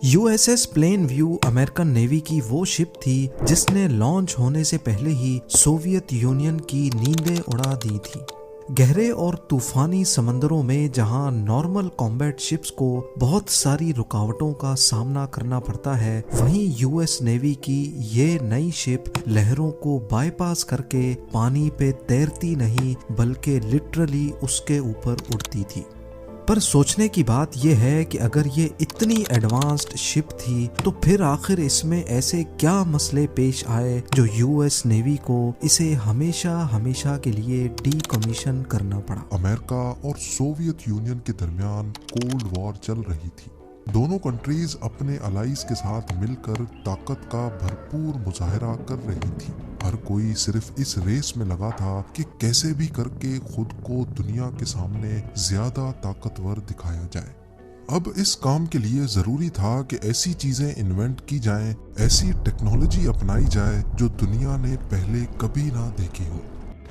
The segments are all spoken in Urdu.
You S S Plainview American navy کی وہ شپ تھی جس نے لانچ ہونے سے پہلے ہی سوویت یونین کی نیندیں اڑا دی تھی۔ گہرے اور طوفانی سمندروں میں جہاں نارمل کامبیٹ شپس کو بہت ساری رکاوٹوں کا سامنا کرنا پڑتا ہے، وہیں یو ایس نیوی کی یہ نئی شپ لہروں کو بائی پاس کر کے پانی پہ تیرتی نہیں بلکہ لٹرلی اس کے اوپر اڑتی تھی۔ پر سوچنے کی بات یہ ہے کہ اگر یہ اتنی ایڈوانسڈ شپ تھی تو پھر آخر اس میں ایسے کیا مسئلے پیش آئے جو یو ایس نیوی کو اسے ہمیشہ کے لیے ڈی کمیشن کرنا پڑا۔ امریکہ اور سوویت یونین کے درمیان کولڈ وار چل رہی تھی۔ دونوں کنٹریز اپنے الائز کے ساتھ مل کر طاقت کا بھرپور مظاہرہ کر رہی تھی۔ ہر کوئی صرف اس ریس میں لگا تھا کہ کیسے بھی کر کے خود کو دنیا کے سامنے زیادہ طاقتور دکھایا جائے۔ اب اس کام کے لیے ضروری تھا کہ ایسی چیزیں انوینٹ کی جائیں، ایسی ٹیکنالوجی اپنائی جائے جو دنیا نے پہلے کبھی نہ دیکھی ہو۔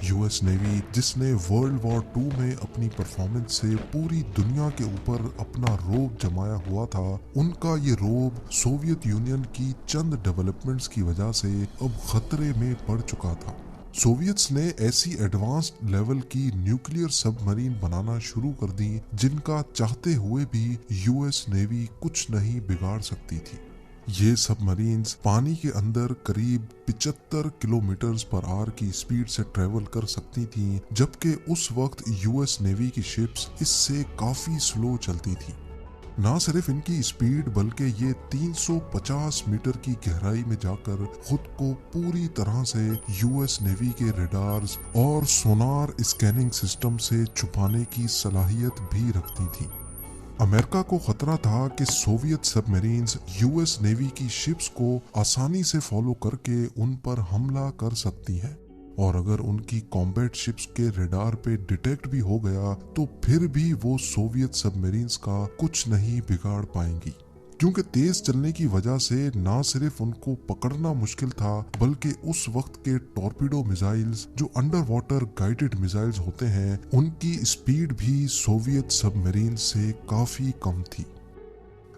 یو ایس نیوی جس نے ورلڈ وار 2 میں اپنی پرفارمنس سے پوری دنیا کے اوپر اپنا روب جمایا ہوا تھا، ان کا یہ روب سوویت یونین کی چند ڈیولپمنٹس کی وجہ سے اب خطرے میں پڑ چکا تھا۔ سوویتس نے ایسی ایڈوانسڈ لیول کی نیوکلیئر سب مرین بنانا شروع کر دی جن کا چاہتے ہوئے بھی یو ایس نیوی کچھ نہیں بگاڑ سکتی تھی۔ یہ سب مرینز پانی کے اندر قریب 75 کلومیٹرز پر آور کی سپیڈ سے ٹریول کر سکتی تھیں، جبکہ اس وقت یو ایس نیوی کی شپس اس سے کافی سلو چلتی تھی۔ نہ صرف ان کی سپیڈ بلکہ یہ 350 میٹر کی گہرائی میں جا کر خود کو پوری طرح سے یو ایس نیوی کے ریڈارز اور سونار اسکیننگ سسٹم سے چھپانے کی صلاحیت بھی رکھتی تھی۔ امریکہ کو خطرہ تھا کہ سوویت سب میرینز یو ایس نیوی کی شپس کو آسانی سے فالو کر کے ان پر حملہ کر سکتی ہیں، اور اگر ان کی کامبیٹ شپس کے ریڈار پہ ڈیٹیکٹ بھی ہو گیا تو پھر بھی وہ سوویت سب میرینز کا کچھ نہیں بگاڑ پائیں گی، کیونکہ تیز چلنے کی وجہ سے نہ صرف ان کو پکڑنا مشکل تھا بلکہ اس وقت کے ٹورپیڈو میزائلز جو انڈر واٹر گائیڈڈ میزائلز ہوتے ہیں، ان کی سپیڈ بھی سوویت سب میرینز سے کافی کم تھی۔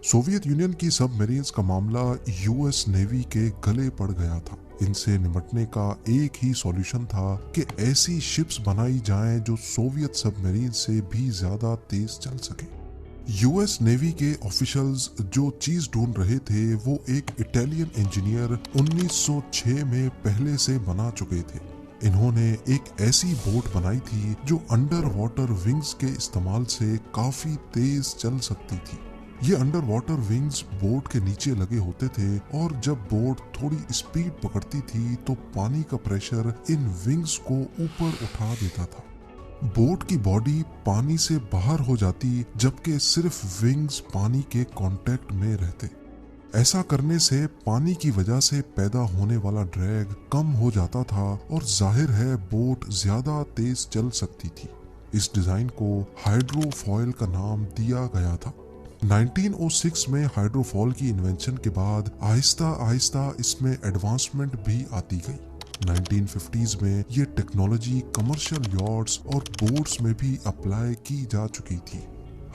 سوویت یونین کی سب میرینز کا معاملہ یو ایس نیوی کے گلے پڑ گیا تھا۔ ان سے نمٹنے کا ایک ہی سولوشن تھا کہ ایسی شپس بنائی جائیں جو سوویت سب میرینز سے بھی زیادہ تیز چل سکیں۔ یو ایس نیوی کے آفیشلز جو چیز ڈھونڈ رہے تھے وہ ایک اٹالین انجینئر 1906 میں پہلے سے بنا چکے تھے۔ انہوں نے ایک ایسی بوٹ بنائی تھی جو انڈر واٹر ونگز کے استعمال سے کافی تیز چل سکتی تھی۔ یہ انڈر واٹر ونگز بوٹ کے نیچے لگے ہوتے تھے اور جب بوٹ تھوڑی اسپیڈ پکڑتی تھی تو پانی کا پریشر ان ونگز کو اوپر اٹھا دیتا تھا۔ بوٹ کی باڈی پانی سے باہر ہو جاتی جبکہ صرف ونگز پانی کے کانٹیکٹ میں رہتے۔ ایسا کرنے سے پانی کی وجہ سے پیدا ہونے والا ڈریگ کم ہو جاتا تھا اور ظاہر ہے بوٹ زیادہ تیز چل سکتی تھی۔ اس ڈیزائن کو ہائیڈرو فوائل کا نام دیا گیا تھا۔ 1906 میں ہائیڈرو فوائل کی انوینشن کے بعد آہستہ آہستہ اس میں ایڈوانسمنٹ بھی آتی گئی۔ 1950s میں یہ ٹیکنالوجی کمرشل یاٹس اور بوٹس میں بھی اپلائی کی جا چکی تھی۔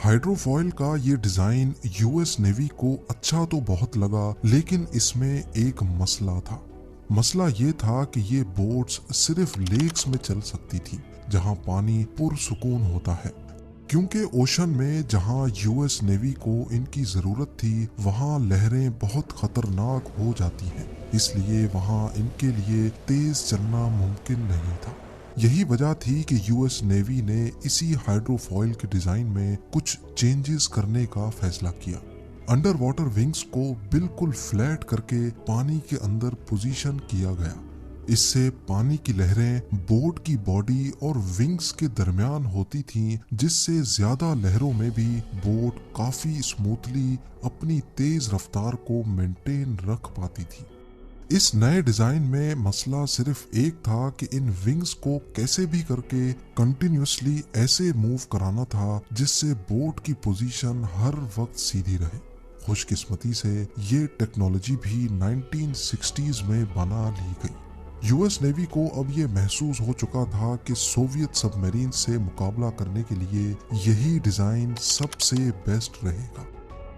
ہائیڈرو فوائل کا یہ ڈیزائن یو ایس نیوی کو اچھا تو بہت لگا، لیکن اس میں ایک مسئلہ تھا۔ مسئلہ یہ تھا کہ یہ بوٹس صرف لیکس میں چل سکتی تھی جہاں پانی پرسکون ہوتا ہے، کیونکہ اوشن میں جہاں یو ایس نیوی کو ان کی ضرورت تھی وہاں لہریں بہت خطرناک ہو جاتی ہیں، اس لیے وہاں ان کے لیے تیز چلنا ممکن نہیں تھا۔ یہی وجہ تھی کہ یو ایس نیوی نے اسی ہائیڈرو فوائل کے ڈیزائن میں کچھ چینجز کرنے کا فیصلہ کیا۔ انڈر واٹر ونگز کو بالکل فلیٹ کر کے پانی کے اندر پوزیشن کیا گیا۔ اس سے پانی کی لہریں بوٹ کی باڈی اور ونگز کے درمیان ہوتی تھیں، جس سے زیادہ لہروں میں بھی بوٹ کافی اسموتھلی اپنی تیز رفتار کو مینٹین رکھ پاتی تھی۔ اس نئے ڈیزائن میں مسئلہ صرف ایک تھا کہ ان ونگز کو کیسے بھی کر کے کنٹینیوسلی ایسے موو کرانا تھا جس سے بوٹ کی پوزیشن ہر وقت سیدھی رہے۔ خوش قسمتی سے یہ ٹیکنالوجی بھی 1960s میں بنا لی گئی۔ یو ایس نیوی کو اب یہ محسوس ہو چکا تھا کہ سوویت سب میرین سے مقابلہ کرنے کے لیے یہی ڈیزائن سب سے بیسٹ رہے گا۔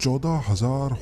14,000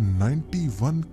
91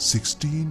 16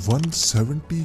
170